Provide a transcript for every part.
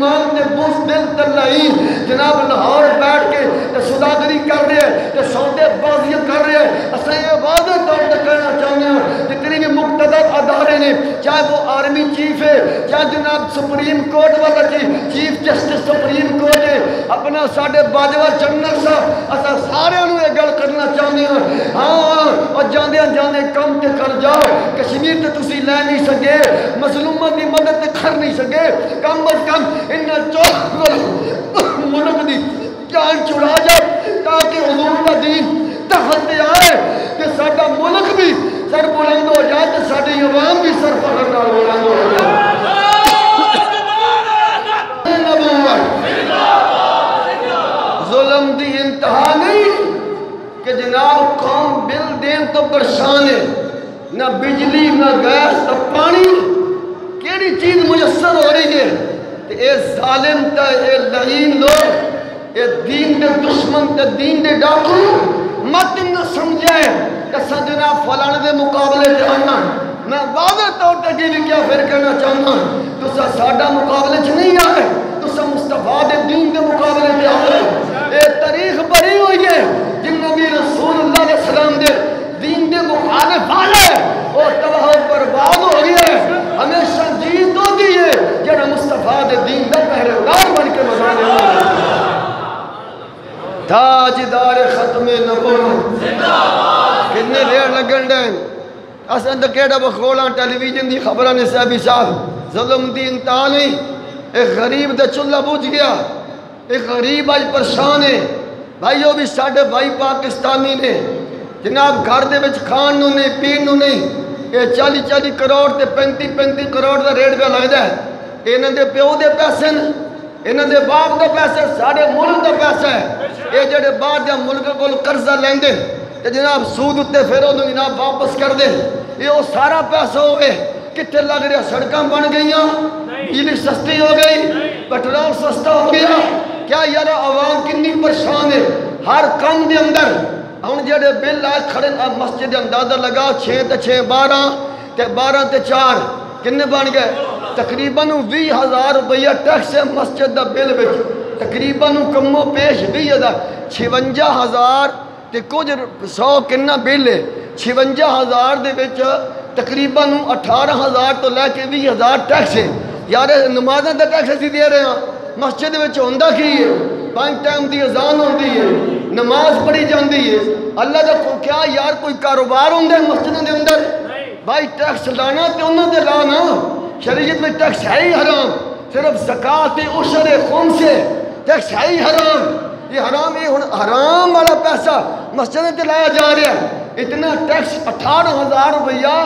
مسلمان تے بوس دل تلائیں جناب لاہور بیٹھ کے تے سوداگری کر رہے ہیں تے سودے بازیاں کر رہے ہیں اساں یہ واضح طور تے کہنا چاہتے ہیں جتنی بھی مقتدر ادارے نے چاہے وہ آرمی چیف ہے چاہے جناب سپریم کورٹ والا چیف جسٹس سپریم کورٹ ہے اپنا ساڈے باجوہ جنرل صاحب اساں سارے انہوں یہ گل کرنا چاہتے ہیں ہاں اور جاندے جاندے کم تے کر جاؤ کشمیر تے تسی لے نہیں سکے مظلوموں کی مدد تے کر نہیں سکے کم از کم انہاں چوک ملک دی جان چھڑا جاؤ تاکہ حضور کا دین تحت آئے کہ ساڈا ملک بھی سر بلند ہو جائے تو ساڈی عوام بھی سر فخر نال بلند ہو جائے ظلم دی انتہا نہیں کہ جناب قوم بل دین تو پریشان ہے نہ بجلی نہ گیس نہ پانی کیڑی چیز میسر ہو رہی ہے اے ظالم تا اے لعین لوگ اے دین دے دشمن تے دین دے ڈاکو مت نہ سمجھے کہ سجنا فلانے دے مقابلے تے آنا میں واضح طور تے جی بھی کیا پھر کہنا چاہنا تسا ساڈا مقابلے چ نہیں آئے تسا مصطفیٰ دے دین دے مقابلے تے آئے اے تاریخ بڑی ہوئی ہے جن نبی رسول اللہ علیہ السلام دے دین دے مخالف والے اور تباہ و برباد ہو گئے ہمیشہ جیت ہو گئی ہے جڑا مصطفیٰ دے دین دا پہرےدار بن کے مزانے ہوئے تاجدار ختم نبوت کتنے دیر لگن دیں اساں تے کیڑا بخولاں ٹیلی ویژن دی خبراں نے صاحبی صاحب ظلم دی انتہا نہیں ایک غریب دا چولہا بجھ گیا ایک غریب آج پریشان ہے بھائیو بھی ساڈے بھائی پاکستانی نے جناب گھر دے وچ کھان نو نہیں پین نو نہیں یہ 40 کروڑ تے 35 کروڑ دا ریٹ پہ لگدا ہے انہاں دے پیو دے پیسے نے انہاں دے باپ دے پیسے ساڈے ملک دا پیسہ ہے یہ جڑے باہر دے ملک کول قرضہ لیندے تے جناب سود اتے پھر اونوں جناب واپس کر دے یہ وہ سارا پیسہ ہوئے کتنے لگ رہا سڑکاں بن گئیاں بجلی سستی ہو گئی پیٹرول سستا ہو گیا کیا یار عوام کنی پریشان ہے ہر کام دے اندر ہن جڑے بل آ کھڑے مسجد اندازہ لگا 6 تے 6 12 تے 12 تے 4 کنے بن گئے تقریباً 20,000 روپیہ ٹیکس ہے مسجد دا بل وچ تقریباً کمو پیش 20,000 56,000 تے کچھ 100 کنا بل ہے 56,000 دے وچ تقریباً 18,000 تو لے کے 20,000 ٹیکس ہے یار نمازاں دا ٹیکس اسی دے رہے ہیں مسجد وچ ہوندا کی ہے 5 ٹائم دی اذان ہوندی ہے نماز پڑھی جاندی ہے اللہ دا کیا یار کوئی کاروبار ہوندا ہے مسجد دے اندر بھائی ٹیکس لانا تے انہاں دے لانا شریعت میں ٹیکس ہے ہی حرام صرف زکوٰۃ عشر خمس ٹیکس ہے ہی حرام یہ حرام یہ حرام والا پیسہ مسجد تے لایا جا رہا ہے اتنا ٹیکس 18,000 روپیہ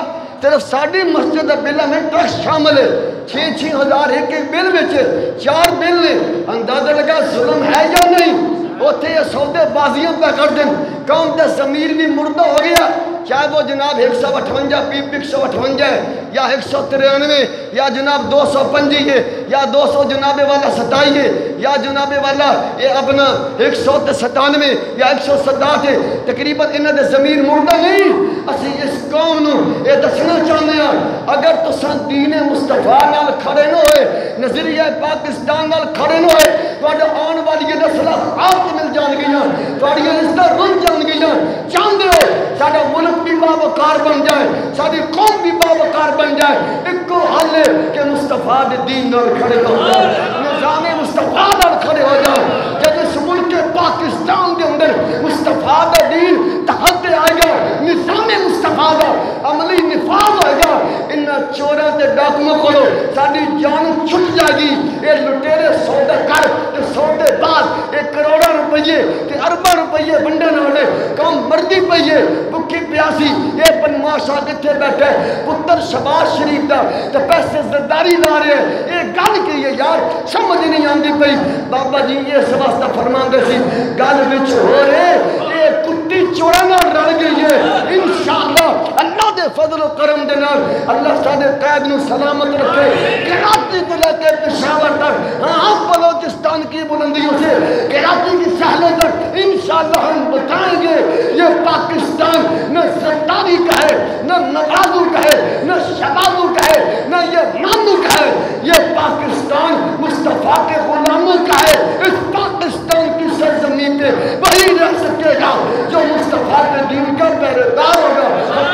صرف ساڑھی مسجد دا بل میں ٹیکس شامل ہے 6,000 ایک بل بچے 4 بل نے اندازہ لگا ظلم ہے یا نہیں اوتھے یہ سودے بازیاں پہ کر دیں قوم تے ضمیر بھی مردہ ہو گیا چاہے وہ جناب 158 پی 158 ہے یا 193 یا جناب 205 ہے یا 200 جناب والا 27 ہے یا جناب والا یہ اپنا 197 یا 167 ہے تقریباً انہاں دے ضمیر مردہ نہیں اسی اس قوم نو یہ دسنا چاہتے ہیں اگر تساں دین مصطفیٰ نال کھڑے نہ ہوئے نظریہ پاکستان نال کھڑے نہ ہوئے تواڈے آن والی نسلاں آپ مل جان گیاں تواڈیاں رشتہ رن جان گیاں چاہندے ہو ساڈا ملک بھی باوقار بن جائے ساری قوم بھی باوقار بن جائے ایک حل ہے کہ مصطفیٰ دے دین نال کھڑے ہو جاؤ نظام مصطفیٰ نال کھڑے ہو جاؤ جب اس ملک پاکستان دے اندر مصطفیٰ دا دین تحت آئے گا نظام مصطفیٰ دا عملی نفاذ ہوئے گا انہاں چوراں تے ڈاکوؤں کولوں ساری جان چھٹ جائے گی یہ لٹیرے سودا کر تے سودے بعد یہ کروڑاں روپیے تے ارباں روپیے ونڈن والے قوم مردی پئیے بھکھی پیاسی یہ بدماشاں کتھے بیٹھے پتر شباز شریف دا تے پیسے زرداری لا رہے ہیں یہ گل کی ہے یار سمجھ نہیں آندی پئی بابا جی یہ واسطہ فرماندے سی گل وچ ہو رہے یہ کتی چوراں نال رل گئی ہے انشاءاللہ اللہ دے فضل و کرم دے نال اللہ ساڈے قید نو سلامت رکھے کراچی تو لے کے پشاور تک ہاں بلوچستان کی بلندیوں سے کراچی کی ساحلوں تک انشاءاللہ ہم بتائیں گے یہ پاکستان نہ زرداری کا ہے نہ نوازو کا ہے نہ شبابو کا ہے نہ یہ مامو کا ہے یہ پاکستان مصطفیٰ مصطفیٰ کے غلاموں کا ہے اس پاکستان کی سرزمین پہ وہی رہ سکے گا جو مصطفیٰ کے دین کا پہرے دار ہوگا.